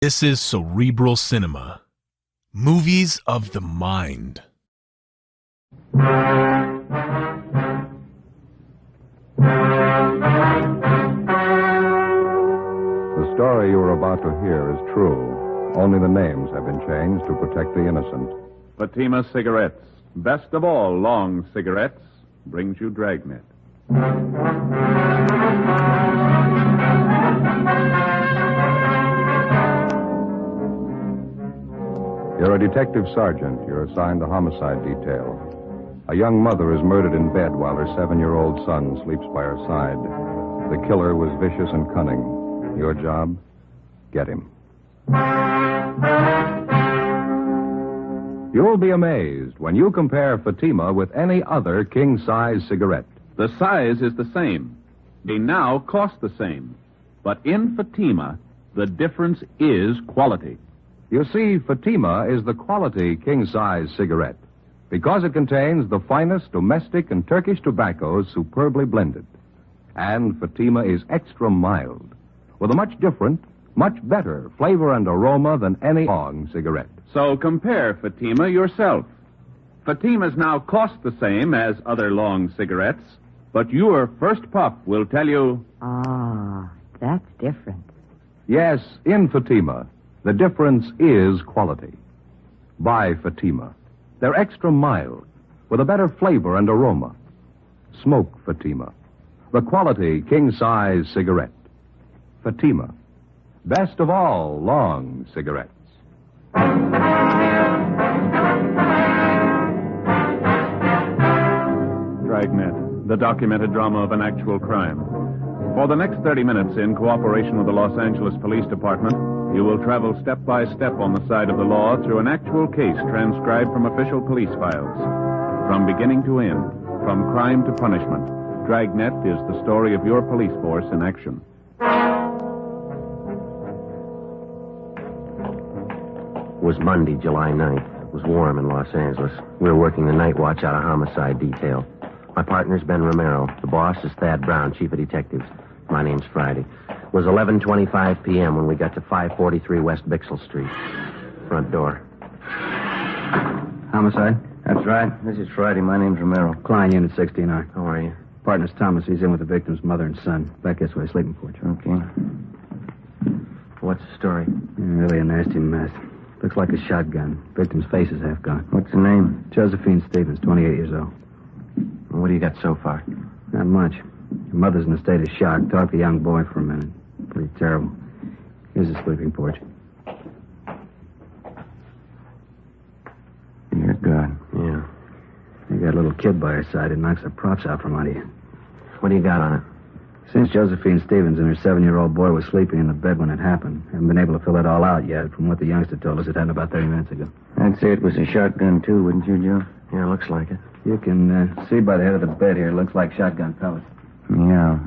This is Cerebral Cinema. Movies of the mind. The story you are about to hear is true. Only the names have been changed to protect the innocent. Fatima Cigarettes, best of all long cigarettes, brings you Dragnet. You're a detective sergeant. You're assigned the homicide detail. A young mother is murdered in bed while her 7-year-old son sleeps by her side. The killer was vicious and cunning. Your job? Get him. You'll be amazed when you compare Fatima with any other king-size cigarette. The size is the same. They now cost the same. But in Fatima, the difference is quality. You see, Fatima is the quality king-size cigarette because it contains the finest domestic and Turkish tobaccos superbly blended. And Fatima is extra mild, with a much different, much better flavor and aroma than any long cigarette. So compare Fatima yourself. Fatimas now cost the same as other long cigarettes, but your first puff will tell you... Ah, that's different. Yes, in Fatima, the difference is quality. Buy Fatima. They're extra mild, with a better flavor and aroma. Smoke Fatima, the quality king-size cigarette. Fatima, best of all long cigarettes. Dragnet, the documented drama of an actual crime. For the next 30 minutes, in cooperation with the Los Angeles Police Department, you will travel step by step on the side of the law through an actual case transcribed from official police files. From beginning to end, from crime to punishment, Dragnet is the story of your police force in action. It was Monday, July 9th. It was warm in Los Angeles. We were working the night watch out of homicide detail. My partner's Ben Romero. The boss is Thad Brown, chief of detectives. My name's Friday. It was 11:25 p.m. when we got to 543 West Bixel Street. Front door. Homicide? That's right. This is Friday. My name's Romero. Klein, Unit 69. How are you? Partner's Thomas. He's in with the victim's mother and son. Back this way, sleeping porch. Okay. What's the story? Really a nasty mess. Looks like a shotgun. Victim's face is half gone. What's the name? Josephine Stevens, 28 years old. What do you got so far? Not much. Her mother's in a state of shock. Talked to the young boy for a minute. Pretty terrible. Here's the sleeping porch. Dear God. Yeah. They got a little kid by her side. It knocks the props out from under you. What do you got on it? Since Josephine Stevens and her 7-year-old boy was sleeping in the bed when it happened, haven't been able to fill it all out yet. From what the youngster told us, it happened about 30 minutes ago. I'd say it was a shotgun, too, wouldn't you, Joe? Yeah, looks like it. You can see by the head of the bed here. It looks like shotgun pellets. Yeah.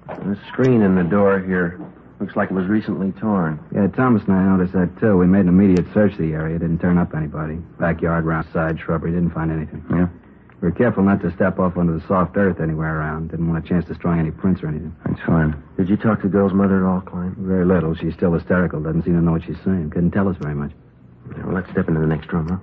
The screen in the door here looks like it was recently torn. Yeah, Thomas and I noticed that, too. We made an immediate search of the area. Didn't turn up anybody. Backyard, round side, shrubbery. Didn't find anything. Yeah? We were careful not to step off onto the soft earth anywhere around. Didn't want a chance destroying any prints or anything. That's fine. Did you talk to the girl's mother at all, Klein? Very little. She's still hysterical. Doesn't seem to know what she's saying. Couldn't tell us very much. Yeah, well, let's step into the next room, huh?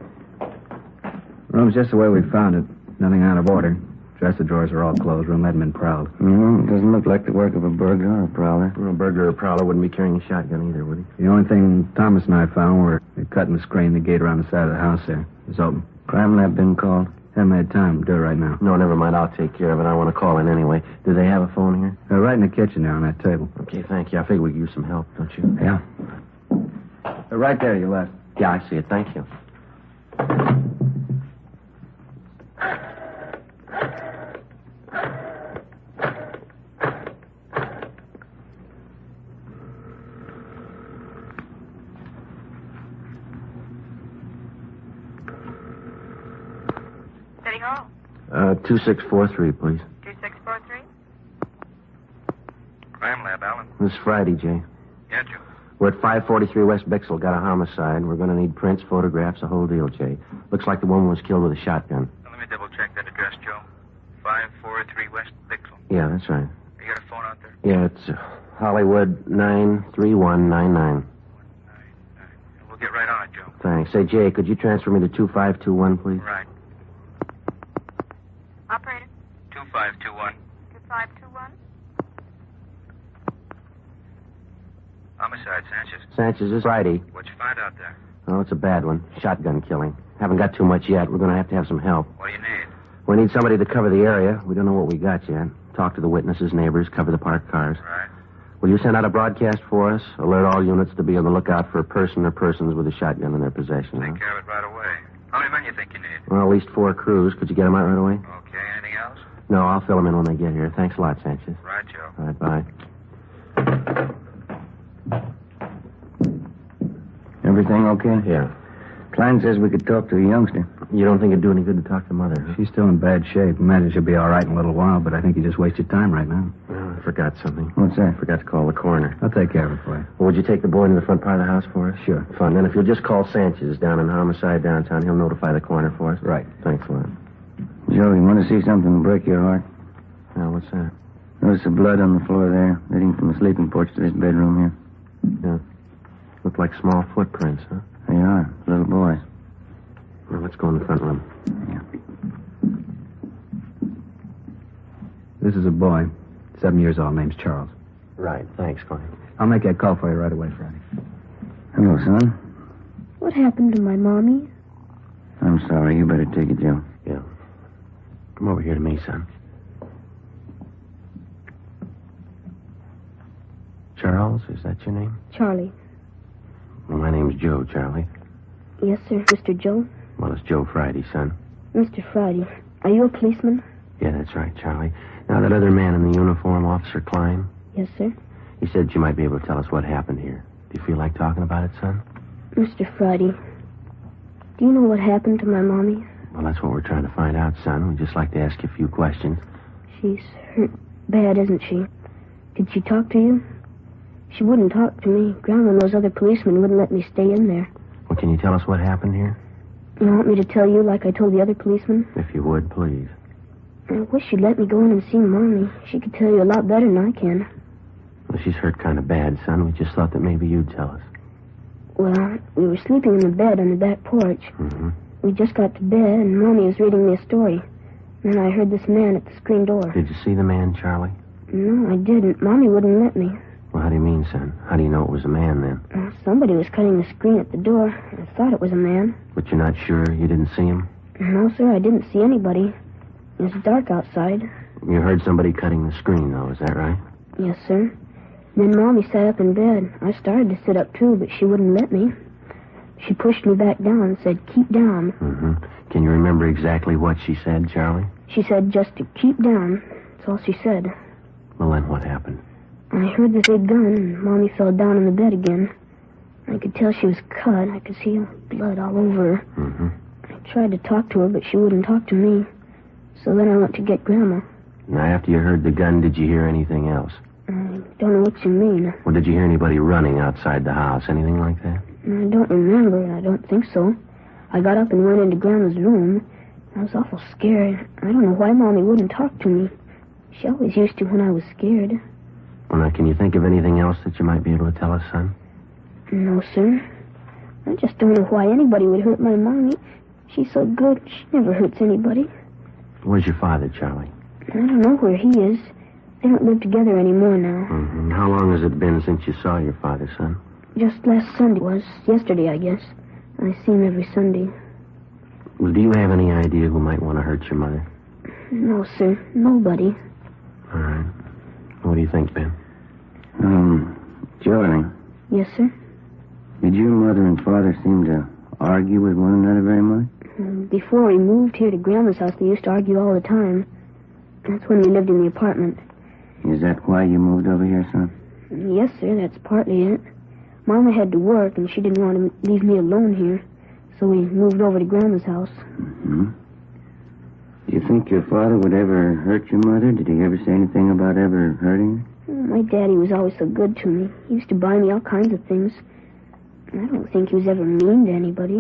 Room's just the way we found it. Nothing out of order. Dresser drawers are all closed. Room hadn't been prowled. It doesn't look like the work of a burglar or a prowler. Well, a burglar or prowler wouldn't be carrying a shotgun either, would he? The only thing Thomas and I found were a cut in the screen, the gate around the side of the house there. It's open. Crime lab been called? Haven't had time to do it right now. No, never mind. I'll take care of it. I want to call in anyway. Do they have a phone here? They're right in the kitchen there on that table. Okay, thank you. I figure we could use some help, don't you? Yeah. They're right there, you left. Yeah, I see it. Thank you. City Hall. 2643, please. 2643. Crime lab, Alan. This is Friday, Jay. Yeah, Joe. We're at 543 West Bixel. Got a homicide. We're going to need prints, photographs, the whole deal, Jay. Looks like the woman was killed with a shotgun. Now, let me double check that address, Joe. 543 West Bixel. Yeah, that's right. You got a phone out there? Yeah, it's Hollywood 93199. We'll get right on it, Joe. Thanks. Say, Jay, could you transfer me to 2521, please? Right. Operator, 2521. 2521. Homicide, Sanchez. Sanchez, this is Friday. What'd you find out there? Oh, it's a bad one. Shotgun killing. Haven't got too much yet. We're going to have some help. What do you need? We need somebody to cover the area. We don't know what we got yet. Talk to the witnesses, neighbors, cover the parked cars. Right. Will you send out a broadcast for us? Alert all units to be on the lookout for a person or persons with a shotgun in their possession. Take care of it right away. How many men you think you need? Well, at least 4 crews. Could you get them out right away? Okay, anything else? No, I'll fill them in when they get here. Thanks a lot, Sanchez. Right, Joe. All right, bye. Everything okay? Yeah. Klein says we could talk to the youngster. You don't think it'd do any good to talk to Mother, huh? She's still in bad shape. Imagine she'll be all right in a little while, but I think you just wasted time right now. Oh, I forgot something. What's that? I forgot to call the coroner. I'll take care of it for you. Well, would you take the boy into the front part of the house for us? Sure. Fine. Then if you'll just call Sanchez down in homicide downtown, he'll notify the coroner for us. Right. Thanks a lot. Joe, you want to see something to break your heart? Now, what's that? Notice the blood on the floor there, leading from the sleeping porch to this bedroom here. Yeah. Look like small footprints, huh? They are. Little boys. Well, let's go in the front room. Yeah. This is a boy, 7 years old, name's Charles. Right. Thanks, Connie. I'll make that call for you right away, Friday. Hello, son. What happened to my mommy? I'm sorry. You better take it, Joe. Yeah. Come over here to me, son. Charles, is that your name? Charlie. Well, my name's Joe, Charlie. Yes, sir. Mr. Joe? Well, it's Joe Friday, son. Mr. Friday, are you a policeman? Yeah, that's right, Charlie. Now, that other man in the uniform, Officer Klein, Yes, sir. he said you might be able to tell us what happened here. Do you feel like talking about it, son? Mr. Friday, do you know what happened to my mommy? Well, that's what we're trying to find out, son. We'd just like to ask you a few questions. She's hurt bad, isn't she? Did she talk to you? She wouldn't talk to me. Grandma and those other policemen wouldn't let me stay in there. Well, can you tell us what happened here? You want me to tell you like I told the other policemen? If you would, please. I wish you'd let me go in and see Mommy. She could tell you a lot better than I can. Well, she's hurt kind of bad, son. We just thought that maybe you'd tell us. Well, we were sleeping in the bed on the back porch. Mm-hmm. We just got to bed, and Mommy was reading me a story. Then I heard this man at the screen door. Did you see the man, Charlie? No, I didn't. Mommy wouldn't let me. Well, how do you mean, son? How do you know it was a man, then? Somebody was cutting the screen at the door. I thought it was a man. But you're not sure you didn't see him? No, sir, I didn't see anybody. It was dark outside. You heard somebody cutting the screen, though, is that right? Yes, sir. Then Mommy sat up in bed. I started to sit up, too, but she wouldn't let me. She pushed me back down and said, keep down. Mm-hmm. Can you remember exactly what she said, Charlie? She said just to keep down. That's all she said. Well, then what happened? I heard the big gun, and Mommy fell down in the bed again. I could tell she was cut. I could see blood all over her. Mm-hmm. I tried to talk to her, but she wouldn't talk to me. So then I went to get Grandma. Now, after you heard the gun, did you hear anything else? I don't know what you mean. Well, did you hear anybody running outside the house? Anything like that? I don't remember. I don't think so. I got up and went into Grandma's room. I was awful scared. I don't know why Mommy wouldn't talk to me. She always used to when I was scared. Well, now, can you think of anything else that you might be able to tell us, son? No, sir. I just don't know why anybody would hurt my Mommy. She's so good. She never hurts anybody. Where's your father, Charlie? I don't know where he is. They don't live together anymore now. Mm-hmm. How long has it been since you saw your father, son? Just last Sunday was. Yesterday, I guess. I see him every Sunday. Well, do you have any idea who might want to hurt your mother? No, sir. Nobody. All right. What do you think, Ben? Charlie, Yes, sir. did your mother and father seem to argue with one another very much? Before we moved here to Grandma's house, they used to argue all the time. That's when we lived in the apartment. Is that why you moved over here, son? Yes, sir, that's partly it. Mama had to work, and she didn't want to leave me alone here. So we moved over to Grandma's house. Mm-hmm. Do you think your father would ever hurt your mother? Did he ever say anything about ever hurting her? My daddy was always so good to me. He used to buy me all kinds of things. I don't think he was ever mean to anybody.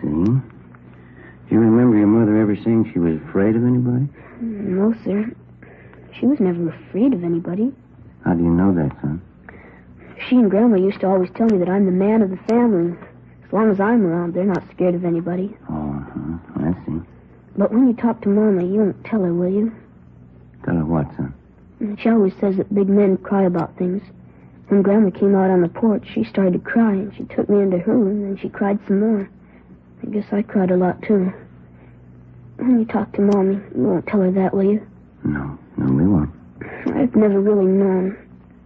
See? Do you remember your mother ever saying she was afraid of anybody? No, sir. She was never afraid of anybody. How do you know that, son? She and Grandma used to always tell me that I'm the man of the family. As long as I'm around, they're not scared of anybody. Oh, I see. But when you talk to Mama, you won't tell her, will you? Tell her what, son? She always says that big men cry about things. When Grandma came out on the porch, she started to cry, and she took me into her room, and she cried some more. I guess I cried a lot, too. When you talk to Mommy, you won't tell her that, will you? No, we won't. I've never really known.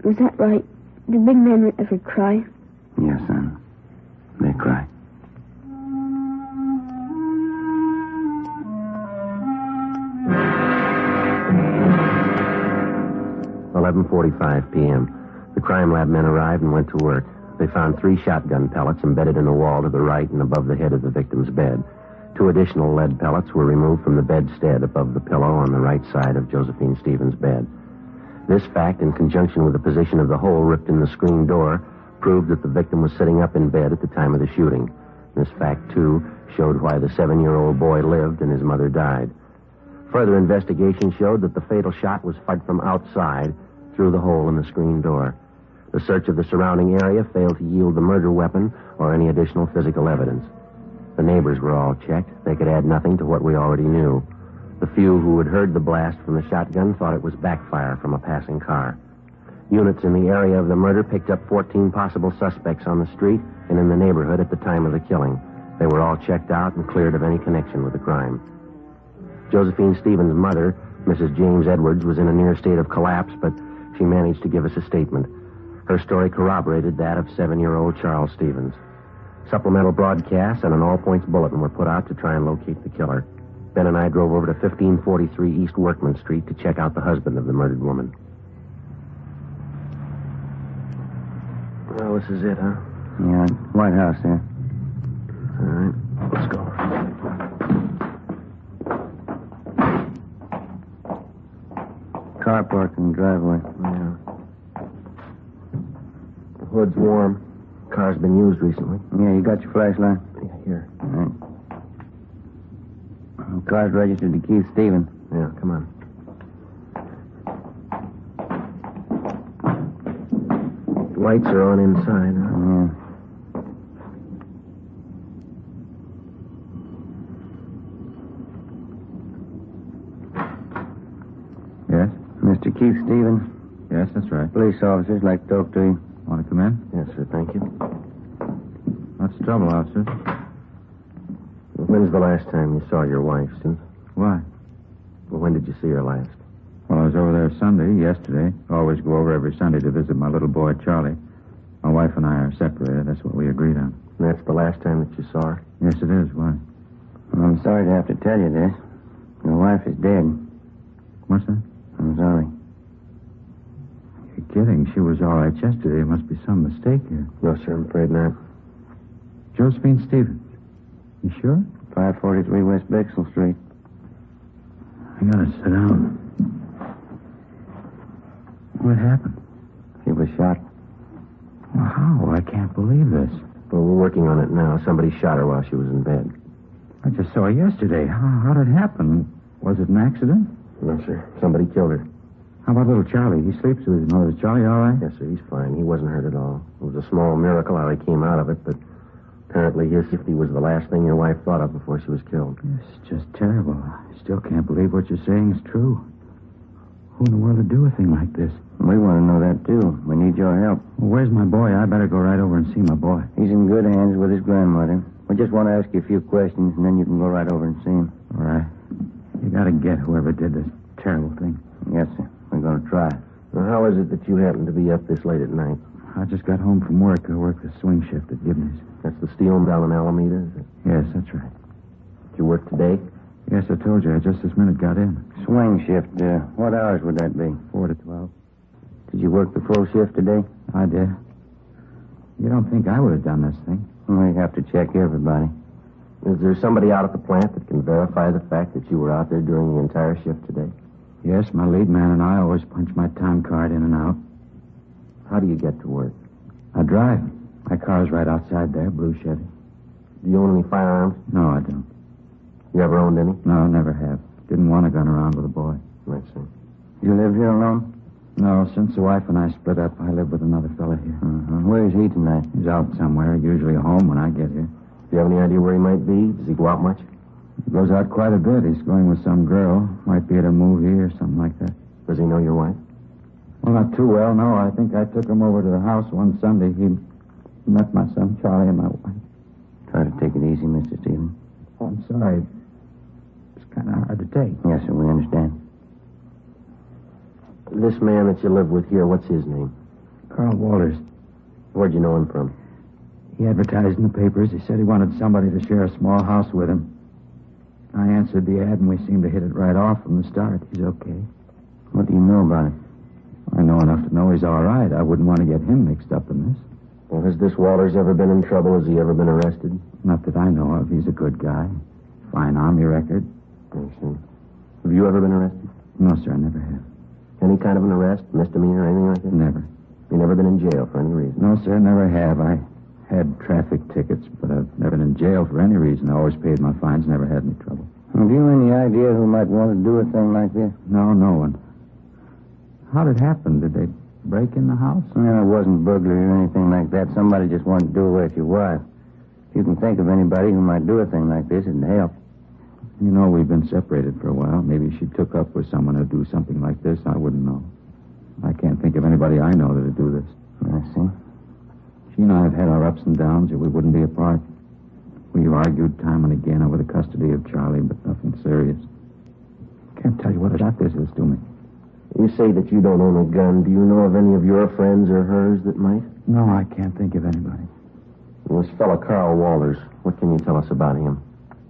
Was that right? Do big men ever cry? Yes, son. They cry. "11:45 p.m. The crime lab men arrived and went to work. They found 3 shotgun pellets embedded in the wall to the right and above the head of the victim's bed. 2 additional lead pellets were removed from the bedstead above the pillow on the right side of Josephine Stevens' bed. This fact, in conjunction with the position of the hole ripped in the screen door, proved that the victim was sitting up in bed at the time of the shooting. This fact, too, showed why the 7-year-old boy lived and his mother died. Further investigation showed that the fatal shot was fired from outside through the hole in the screen door. The search of the surrounding area failed to yield the murder weapon or any additional physical evidence. The neighbors were all checked. They could add nothing to what we already knew. The few who had heard the blast from the shotgun thought it was backfire from a passing car. Units in the area of the murder picked up 14 possible suspects on the street and in the neighborhood at the time of the killing. They were all checked out and cleared of any connection with the crime. Josephine Stevens' mother, Mrs. James Edwards, was in a near state of collapse, but she managed to give us a statement. Her story corroborated that of 7-year-old Charles Stevens. Supplemental broadcasts and an all-points bulletin were put out to try and locate the killer. Ben and I drove over to 1543 East Workman Street to check out the husband of the murdered woman. Well, this is it, huh? Yeah, White House there. All right, let's go. Car parked in the driveway. Yeah. The hood's warm. Car's been used recently. Yeah, you got your flashlight? Yeah, here. All right. The car's registered to Keith Stevens. Yeah, come on. The lights are on inside, huh? Yeah. Yes? Mr. Keith Stevens, Yes, that's right. police officers like to talk to you. Want to come in? Yes, sir, thank you. What's the trouble, officer? When's the last time you saw your wife, Steve? Why? Well, when did you see her last? Well, I was over there Sunday, yesterday. Always go over every Sunday to visit my little boy, Charlie. My wife and I are separated. That's what we agreed on. And that's the last time that you saw her? Yes, it is. Why? Well, I'm sorry to have to tell you this. Your wife is dead. What's that? I'm sorry. You're kidding. She was all right yesterday. There must be some mistake here. No, sir, I'm afraid not. Josephine Stevens. You sure? 543 West Bixel Street. I gotta sit down. What happened? She was shot. Well, how? I can't believe this. Well, we're working on it now. Somebody shot her while she was in bed. I just saw her yesterday. How did it happen? Was it an accident? No, sir. Somebody killed her. How about little Charlie? He sleeps with his mother. Is Charlie all right? Yes, sir, he's fine. He wasn't hurt at all. It was a small miracle how he came out of it, but apparently his safety was the last thing your wife thought of before she was killed. It's just terrible. I still can't believe what you're saying is true. Who in the world would do a thing like this? We want to know that, too. We need your help. Well, where's my boy? I better go right over and see my boy. He's in good hands with his grandmother. We just want to ask you a few questions, and then you can go right over and see him. All right. You gotta get whoever did this terrible thing. Yes, sir. We're going to try. Now, how is it that you happen to be up this late at night? I just got home from work. I work the swing shift at Gibney's. That's the steel mill in Alameda, is it? Yes, that's right. Did you work today? Yes, I told you. I just this minute got in. Swing shift. What hours would that be? 4 to 12. Did you work the full shift today? I did. You don't think I would have done this thing? We have to check everybody. Is there somebody out at the plant that can verify the fact that you were out there during the entire shift today? Yes, my lead man and I always punch my time card in and out. How do you get to work? I drive. My car's right outside there, blue Chevy. Do you own any firearms? No, I don't. You ever owned any? No, never have. Didn't want a gun around with a boy. I see. You live here alone? No, since the wife and I split up, I live with another fella here. Where is he tonight? He's out somewhere, usually home when I get here. Do you have any idea where he might be? Does he go out much? He goes out quite a bit. He's going with some girl. Might be at a movie or something like that. Does he know your wife? Well, not too well, no. I think I took him over to the house one Sunday. He met my son Charlie and my wife. Try to take it easy, Mr. Stevens. Oh, I'm sorry. It's kind of hard to take. Yes, sir, we understand. This man that you live with here, what's his name? Carl Walters. Where'd you know him from? He advertised in the papers. He said he wanted somebody to share a small house with him. I answered the ad, and we seemed to hit it right off from the start. He's okay. What do you know about him? I know enough to know he's all right. I wouldn't want to get him mixed up in this. Well, has this Walters ever been in trouble? Has he ever been arrested? Not that I know of. He's a good guy. Fine Army record. I see. Have you ever been arrested? No, sir, I never have. Any kind of an arrest, misdemeanor, anything like that? Never. You never been in jail for any reason? No, sir, never have. I had traffic tickets, but I've never been in jail for any reason. I always paid my fines, never had any trouble. Have you any idea who might want to do a thing like this? No, no one. How did it happen? Did they break in the house? No, it wasn't burglary or anything like that. Somebody just wanted to do away with your wife. If you can think of anybody who might do a thing like this, it'd help. You know, we've been separated for a while. Maybe she took up with someone who'd do something like this. I wouldn't know. I can't think of anybody I know that'd do this. I see. She and I have had our ups and downs, or we wouldn't be apart. We've argued time and again over the custody of Charlie, but nothing serious. Can't tell you what a shock this is to me. You say that you don't own a gun. Do you know of any of your friends or hers that might? No, I can't think of anybody. Well, this fellow Carl Walters, what can you tell us about him?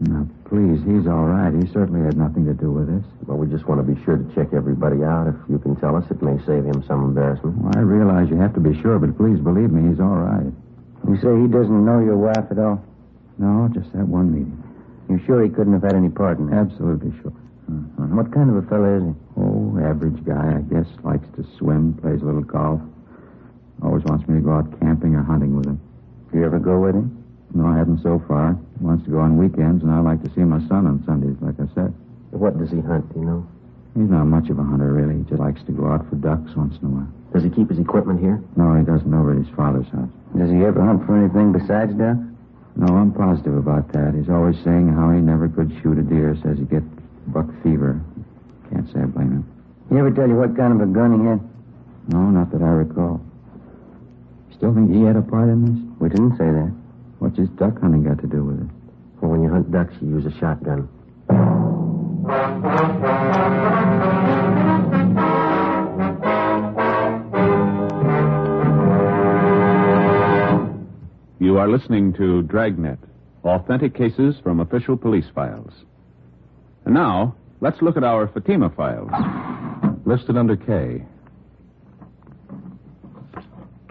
Now, please, he's all right. He certainly had nothing to do with this. Well, we just want to be sure to check everybody out. If you can tell us, it may save him some embarrassment. Well, I realize you have to be sure, but please believe me, he's all right. You say he doesn't know your wife at all? No, just that one meeting. You're sure he couldn't have had any part in it? Absolutely sure. What kind of a fellow is he? Oh, average guy, I guess. Likes to swim, plays a little golf. Always wants me to go out camping or hunting with him. Do you ever go with him? No, I haven't so far. He wants to go on weekends, and I like to see my son on Sundays, like I said. What does he hunt, do you know? He's not much of a hunter, really. He just likes to go out for ducks once in a while. Does he keep his equipment here? No, he doesn't, over at his father's house. Does he ever hunt for anything besides ducks? No, I'm positive about that. He's always saying how he never could shoot a deer. Says he gets buck fever. Can't say I blame him. He ever tell you what kind of a gun he had? No, not that I recall. Still think he had a part in this? We didn't say that. What's his duck hunting got to do with it? Well, when you hunt ducks, you use a shotgun. You are listening to Dragnet, authentic cases from official police files. And now, let's look at our Fatima files. Listed under K.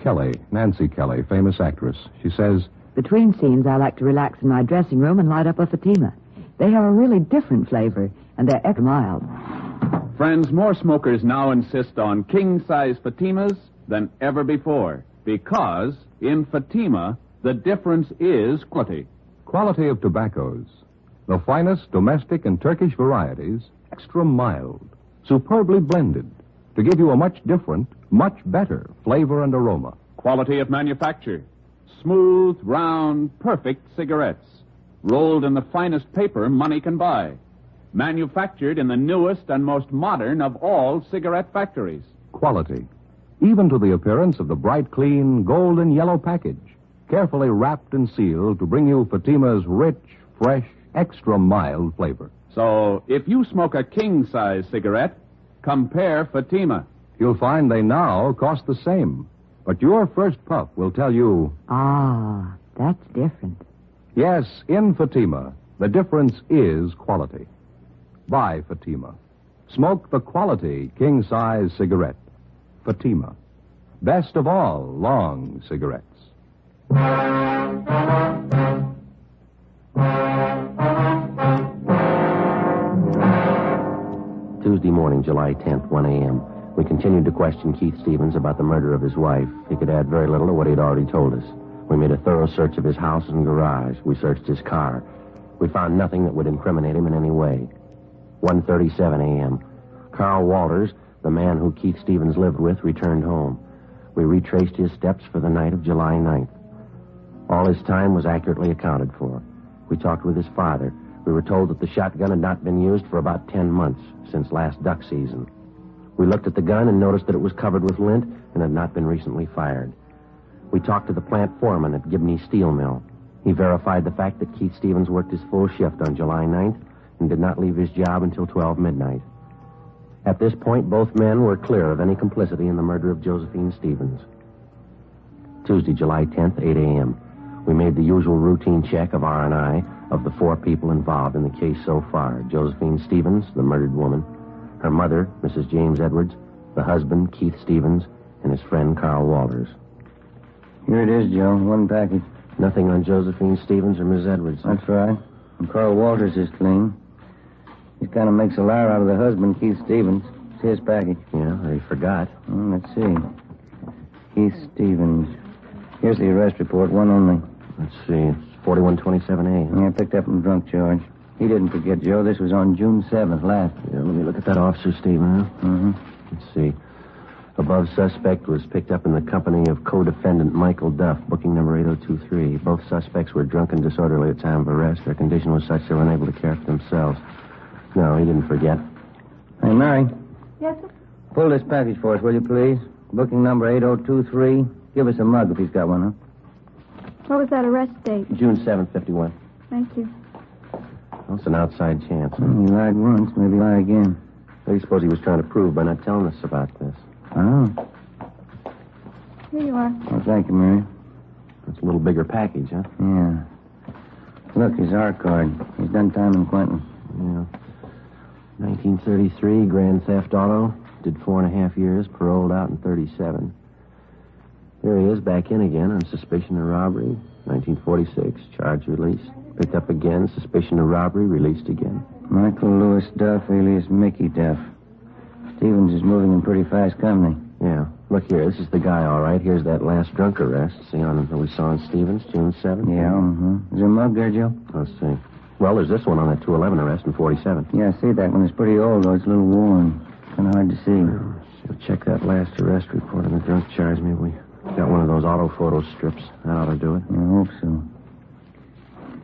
Kelly, Nancy Kelly, famous actress. She says, Between scenes, I like to relax in my dressing room and light up a Fatima. They have a really different flavor, and they're extra mild. Friends, more smokers now insist on king-size Fatimas than ever before, because in Fatima, the difference is quality. quality of tobaccos. The finest domestic and Turkish varieties, extra mild, superbly blended, to give you a much different, much better flavor and aroma. Quality of manufacture. Smooth, round, perfect cigarettes. Rolled in the finest paper money can buy. Manufactured in the newest and most modern of all cigarette factories. Quality, even to the appearance of the bright, clean, golden yellow package, carefully wrapped and sealed to bring you Fatima's rich, fresh, extra mild flavor. So, if you smoke a king-size cigarette, compare Fatima. You'll find they now cost the same, but your first puff will tell you, Ah, that's different. yes, in Fatima, the difference is quality. Buy Fatima. Smoke the quality king-size cigarette. Fatima. Best of all long cigarettes. Tuesday morning, July 10th, 1 a.m. We continued to question Keith Stevens about the murder of his wife. He could add very little to what he'd already told us. We made a thorough search of his house and garage. We searched his car. We found nothing that would incriminate him in any way. 1:37 a.m. Carl Walters the man who Keith Stevens lived with, returned home. We retraced his steps for the night of July 9th. All his time was accurately accounted for. We talked with his father. We were told that the shotgun had not been used for about 10 months, since last duck season. We looked at the gun and noticed that it was covered with lint and had not been recently fired. We talked to the plant foreman at Gibney Steel Mill. He verified the fact that Keith Stevens worked his full shift on July 9th and did not leave his job until 12 midnight. At this point, both men were clear of any complicity in the murder of Josephine Stevens. Tuesday, July 10th, 8 a.m. We made the usual routine check of R&I of the 4 people involved in the case so far. Josephine Stevens, the murdered woman, her mother, Mrs. James Edwards, the husband, Keith Stevens, and his friend, Carl Walters. Here it is, Joe. One package. Nothing on Josephine Stevens or Miss Edwards. That's right. And Carl Walters is clean. He kind of makes a liar out of the husband, Keith Stevens. It's his package. Yeah, or he forgot. Let's see. Keith Stevens. Here's the arrest report, one only. Let's see. It's 4127A. Yeah, picked up from drunk charge. He didn't forget, Joe. This was on June 7th, last. Yeah, let me look at that officer's statement, huh? Mm-hmm. Let's see. Above suspect was picked up in the company of co-defendant Michael Duff, booking number 8023. Both suspects were drunk and disorderly at time of arrest. Their condition was such they were unable to care for themselves. No, he didn't forget. Hey, Mary. Yes, sir? Pull this package for us, will you, please? Booking number 8023. Give us a mug if he's got one, huh? What was that arrest date? June 7th, 51. Thank you. Well, it's an outside chance. He lied once, maybe lie again. What do you suppose he was trying to prove by not telling us about this? Oh. Here you are. Well, thank you, Mary. It's a little bigger package, huh? Yeah. Look, his R card. He's done time in Quentin. Yeah. 1933, Grand Theft Auto. Did 4.5 years, paroled out in 37. There he is, back in again on suspicion of robbery. 1946, charge released. Picked up again, suspicion of robbery, released again. Michael Lewis Duff, alias Mickey Duff. Stevens is moving in pretty fast company. Yeah. Look here, this is the guy, all right. Here's that last drunk arrest. See on that we saw on Stevens, June 7th? Yeah, Is there a mug there, Joe? Let's see. Well, there's this one on that 211 arrest in 47. Yeah, I see that one. It's pretty old, though. It's a little worn. Kind of hard to see. We'll check that last arrest report on the drunk charge. Maybe we got one of those auto photo strips. That ought to do it. I hope so.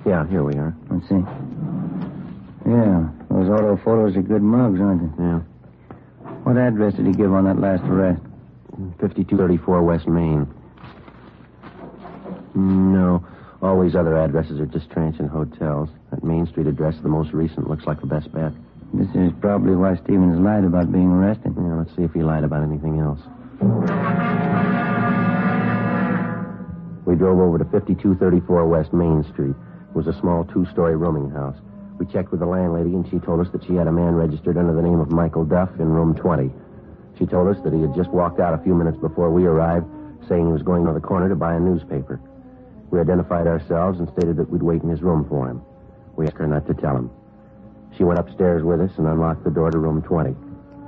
Yeah, here we are. Let's see. Yeah, those auto photos are good mugs, aren't they? Yeah. What address did he give on that last arrest? 5234 West Main. No. All these other addresses are just transient hotels. That Main Street address, the most recent, looks like the best bet. This is probably why Stevens lied about being arrested. Yeah, let's see if he lied about anything else. We drove over to 5234 West Main Street. It was a small 2-story rooming house. We checked with the landlady, and she told us that she had a man registered under the name of Michael Duff in room 20. She told us that he had just walked out a few minutes before we arrived, saying he was going to the corner to buy a newspaper. We identified ourselves and stated that we'd wait in his room for him. We asked her not to tell him. She went upstairs with us and unlocked the door to room 20.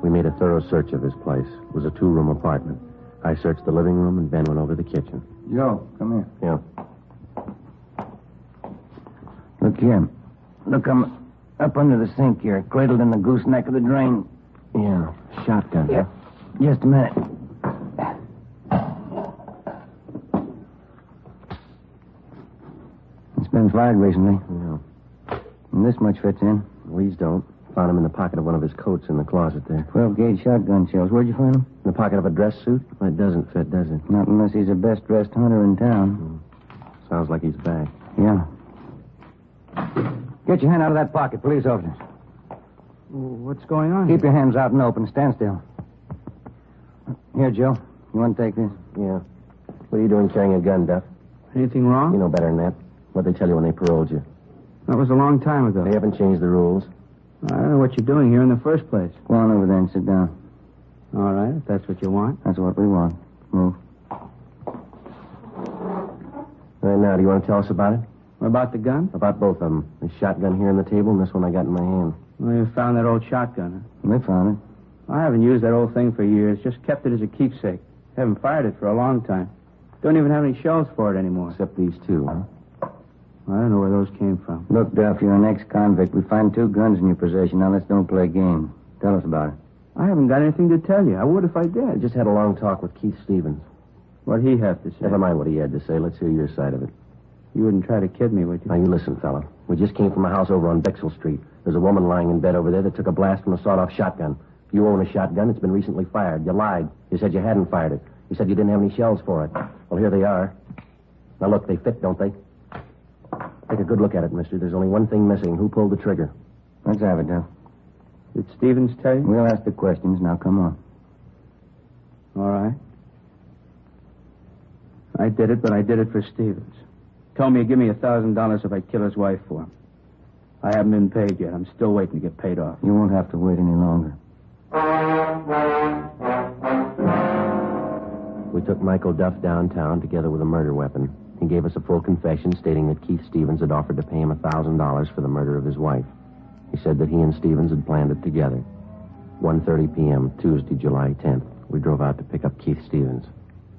We made a thorough search of his place. It was a 2-room apartment. I searched the living room, and Ben went over the kitchen. Joe, come here. Yeah. Look here. Look, I'm up under the sink here, cradled in the gooseneck of the drain. Yeah, shotgun. Yeah. Just a minute. It's been fired recently. Yeah. And this much fits in. These don't. Found him in the pocket of one of his coats in the closet there. 12-gauge shotgun shells. Where'd you find them? In the pocket of a dress suit? It doesn't fit, does it? Not unless he's the best-dressed hunter in town. Sounds like he's back. Yeah. Get your hand out of that pocket, police officers. What's going on? Keep your hands out and open. Stand still. Here, Joe. You want to take this? Yeah. What are you doing carrying a gun, Duff? Anything wrong? You know better than that. What'd they tell you when they paroled you? That was a long time ago. They haven't changed the rules. I don't know what you're doing here in the first place. Go on over there and sit down. All right, if that's what you want. That's what we want. Move. Right now, do you want to tell us about it? About the gun? About both of them. The shotgun here on the table and this one I got in my hand. Well, you found that old shotgun, huh? We found it. I haven't used that old thing for years. Just kept it as a keepsake. Haven't fired it for a long time. Don't even have any shells for it anymore. Except these two, huh? I don't know where those came from. Look, Duff, you're an ex-convict. We find 2 guns in your possession. Now let's don't play games. Tell us about it. I haven't got anything to tell you. I would if I I did. just had a long talk with Keith Stevens. What'd he have to say? Never mind what he had to say. Let's hear your side of it. You wouldn't try to kid me, would you? Now, you listen, fella. We just came from a house over on Bexell Street. There's a woman lying in bed over there that took a blast from a sawed-off shotgun. You own a shotgun. It's been recently fired. You lied. You said you hadn't fired it. You said you didn't have any shells for it. Well, here they are. Now, look, they fit, don't they? Take a good look at it, mister. There's only one thing missing. Who pulled the trigger? Let's have it, Duff. Did Stevens tell you? We'll ask the questions. Now, come on. All right. I did it, but I did it for Stevens. Told me he'd give me $1,000 if I kill his wife for him. I haven't been paid yet. I'm still waiting to get paid off. You won't have to wait any longer. We took Michael Duff downtown together with a murder weapon. He gave us a full confession stating that Keith Stevens had offered to pay him $1,000 for the murder of his wife. He said that he and Stevens had planned it together. 1:30 p.m., Tuesday, July 10th. We drove out to pick up Keith Stevens.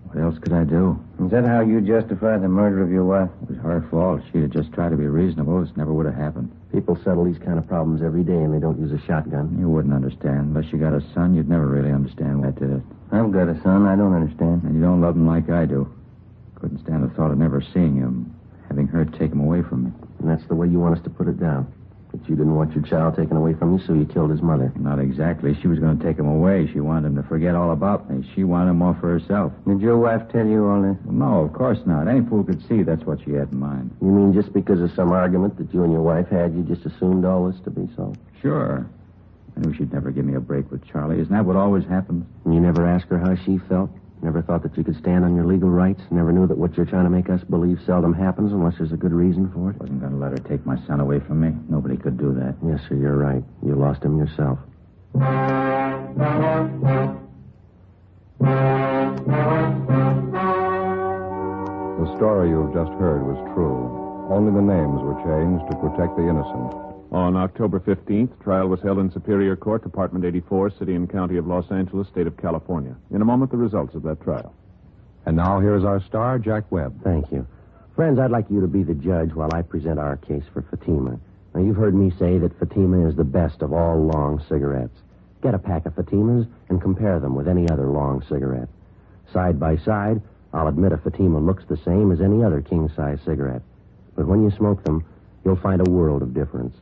What else could I do? Is that how you justify the murder of your wife? It was her fault. She'd have just tried to be reasonable. This never would have happened. People settle these kind of problems every day, and they don't use a shotgun. You wouldn't understand. Unless you got a son, you'd never really understand why I did it. I've got a son. I don't understand. And you don't love him like I do. Couldn't stand the thought of never seeing him, having her take him away from me. And that's the way you want us to put it down. That you didn't want your child taken away from you, so you killed his mother. Not exactly. She was going to take him away. She wanted him to forget all about me. She wanted him all for herself. Did your wife tell you all this? Well, no, of course not. Any fool could see that's what she had in mind. You mean just because of some argument that you and your wife had, you just assumed all this to be so? Sure. I knew she'd never give me a break with Charlie. Isn't that what always happens? And you never asked her how she felt? Never thought that you could stand on your legal rights? Never knew that what you're trying to make us believe seldom happens unless there's a good reason for it? Wasn't going to let her take my son away from me. Nobody could do that. Yes, sir, you're right. You lost him yourself. The story you have just heard was true. Only the names were changed to protect the innocent. On October 15th, trial was held in Superior Court, Department 84, City and County of Los Angeles, State of California. In a moment, the results of that trial. And now here's our star, Jack Webb. Thank you. Friends, I'd like you to be the judge while I present our case for Fatima. Now, you've heard me say that Fatima is the best of all long cigarettes. Get a pack of Fatimas and compare them with any other long cigarette. Side by side, I'll admit a Fatima looks the same as any other king-size cigarette. But when you smoke them, you'll find a world of difference.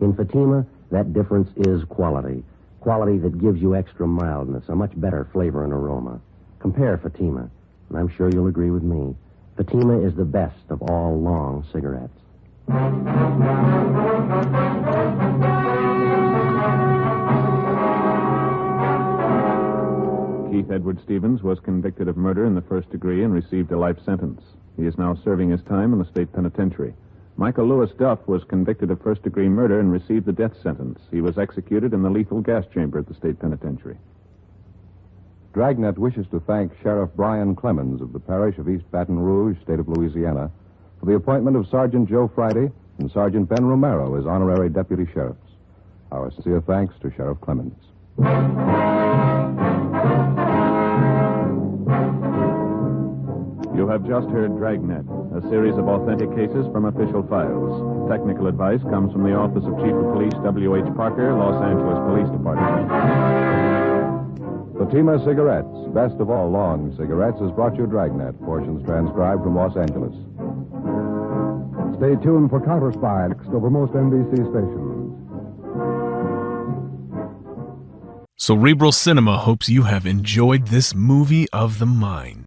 In Fatima, that difference is quality. Quality that gives you extra mildness, a much better flavor and aroma. Compare Fatima, and I'm sure you'll agree with me. Fatima is the best of all long cigarettes. Keith Edward Stevens was convicted of murder in the first degree and received a life sentence. He is now serving his time in the state penitentiary. Michael Lewis Duff was convicted of first-degree murder and received the death sentence. He was executed in the lethal gas chamber at the state penitentiary. Dragnet wishes to thank Sheriff Brian Clemens of the parish of East Baton Rouge, state of Louisiana, for the appointment of Sergeant Joe Friday and Sergeant Ben Romero as honorary deputy sheriffs. Our sincere thanks to Sheriff Clemens. You have just heard Dragnet, a series of authentic cases from official files. Technical advice comes from the Office of Chief of Police W.H. Parker, Los Angeles Police Department. Fatima Cigarettes, best of all long cigarettes, has brought you Dragnet, portions transcribed from Los Angeles. Stay tuned for Counter Spy next over most NBC stations. Cerebral Cinema hopes you have enjoyed this movie of the mind.